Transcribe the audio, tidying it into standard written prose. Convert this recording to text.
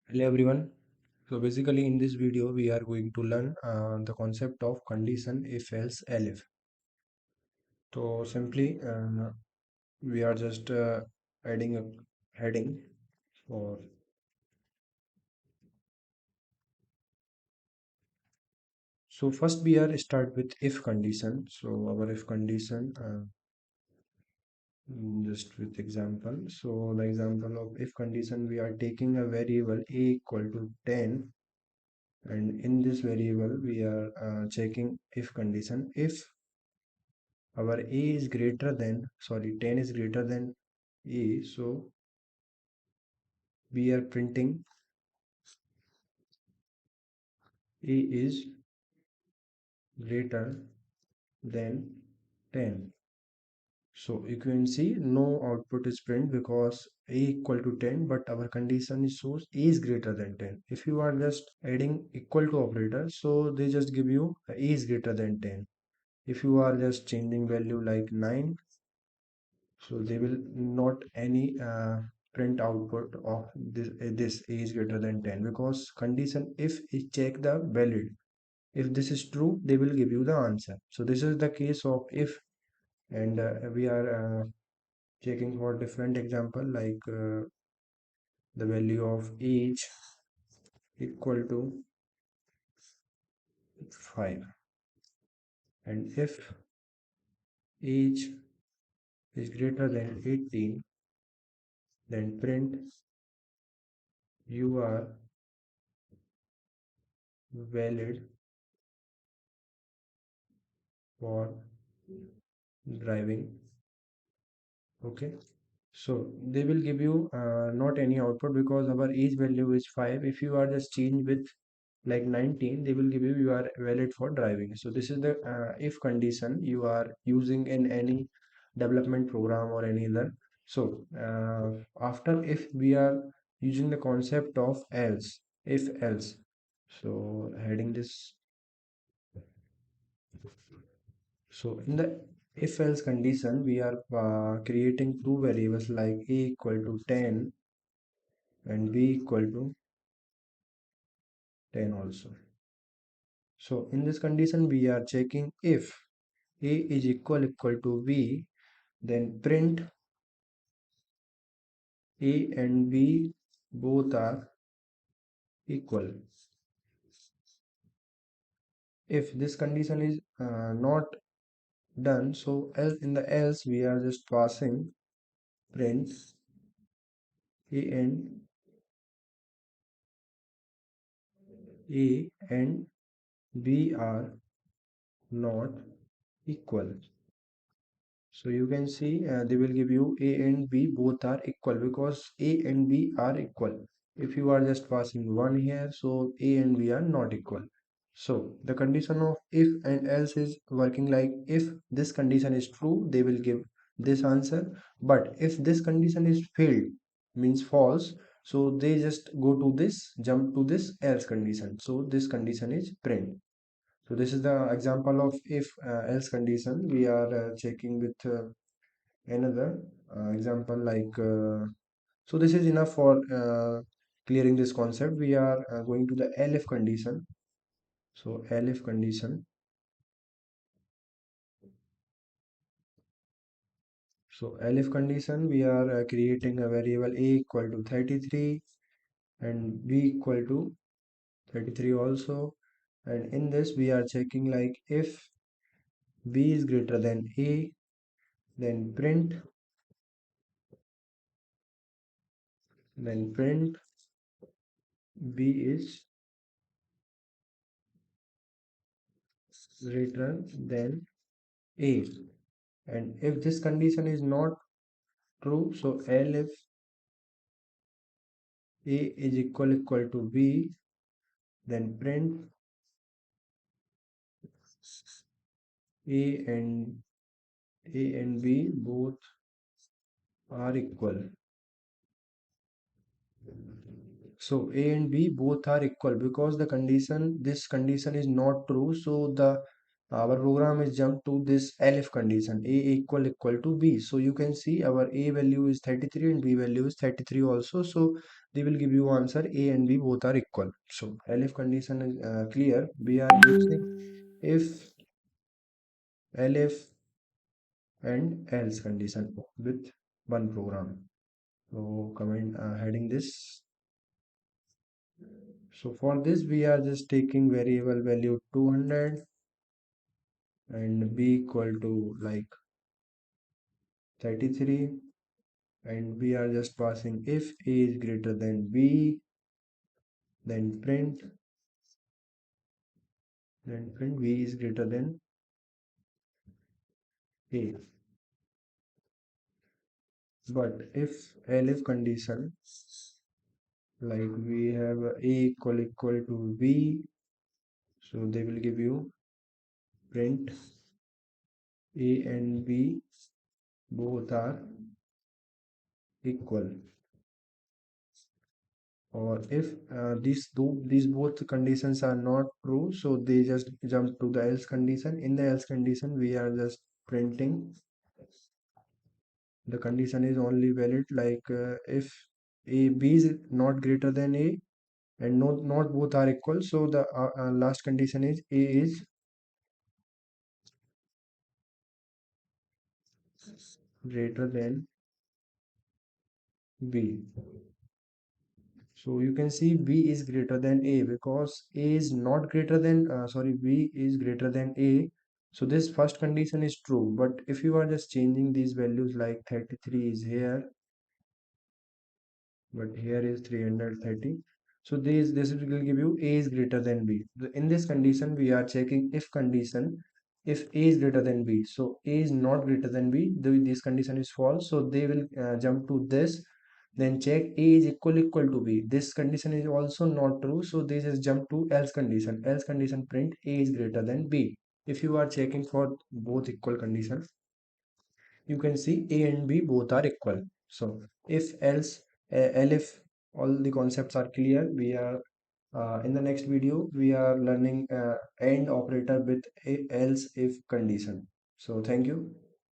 Hello everyone. So basically in this video we are going to learn the concept of condition if else elif. So simply we are just adding a heading for. So first we are start with if condition. So our if condition just with example. So the example of if condition, we are taking a variable a equal to 10, and in this variable we are checking if condition if our a is greater than, sorry, 10 is greater than a, so we are printing a is greater than 10. So you can see no output is print because a equal to 10, but our condition is shows a is greater than 10. If you are just adding equal to operator, so they just give you a is greater than 10. If you are just changing value like 9, so they will not any print output of this is greater than 10, because condition if it check the valid, if this is true they will give you the answer. So this is the case of if, and we are checking for different example like the value of age equal to 5, and if age is greater than 18, then print you are valid for driving. Okay, so they will give you not any output because our age value is 5. If you are just change with like 19, they will give you you are valid for driving. So this is the if condition you are using in any development program or any other. So after if we are using the concept of else, if else. So heading this. So in the if else condition, we are creating two variables like a equal to 10 and b equal to 10 also. So in this condition, we are checking if a is equal to b, then print a and b both are equal. If this condition is not done, so else in the else we are just passing print a and b are not equal. So you can see they will give you a and b both are equal because a and b are equal. If you are just passing 1 here, so a and b are not equal. So the condition of if and else is working like if this condition is true, they will give this answer. But if this condition is failed, means false, so they just go to this, jump to this else condition. So this condition is print. So this is the example of if else condition. We are checking with another example like so this is enough for clearing this concept. We are going to the elif condition. So elif condition. So elif condition, we are creating a variable a equal to 33 and b equal to 33 also, and in this we are checking like if b is greater than a, then print b is greater than a, and if this condition is not true, so elif a is equal to b, then print a and b both are equal. So a and b both are equal because the condition, this condition is not true, so the our program is jumped to this elif condition, a equal to b. So you can see our a value is 33 and b value is 33 also. So they will give you answer a and b both are equal. So elif condition is clear. We are using if, elif and else condition with one program. So comment heading this. So for this we are just taking variable value 200 and b equal to like 33, and we are just passing if a is greater than b, then print b is greater than a. But if elif condition, like we have a equal to b, so they will give you print a and b both are equal. Or if these both conditions are not true, so they just jump to the else condition. In the else condition we are just printing the condition is only valid like if a b is not greater than a and not both are equal, so the last condition is a is greater than b. So you can see b is greater than a because a is not greater than sorry, b is greater than a. So this first condition is true, but if you are just changing these values like 33 is here, but here is 330. So this will give you a is greater than b. In this condition we are checking if condition, if a is greater than b, so a is not greater than b, this condition is false, so they will jump to this, then check a is equal to b, this condition is also not true, so they just jump to else condition print a is greater than b. If you are checking for both equal conditions, you can see a and b both are equal. So if else, elif, all the concepts are clear. We are in the next video we are learning and operator with a else if condition. So thank you.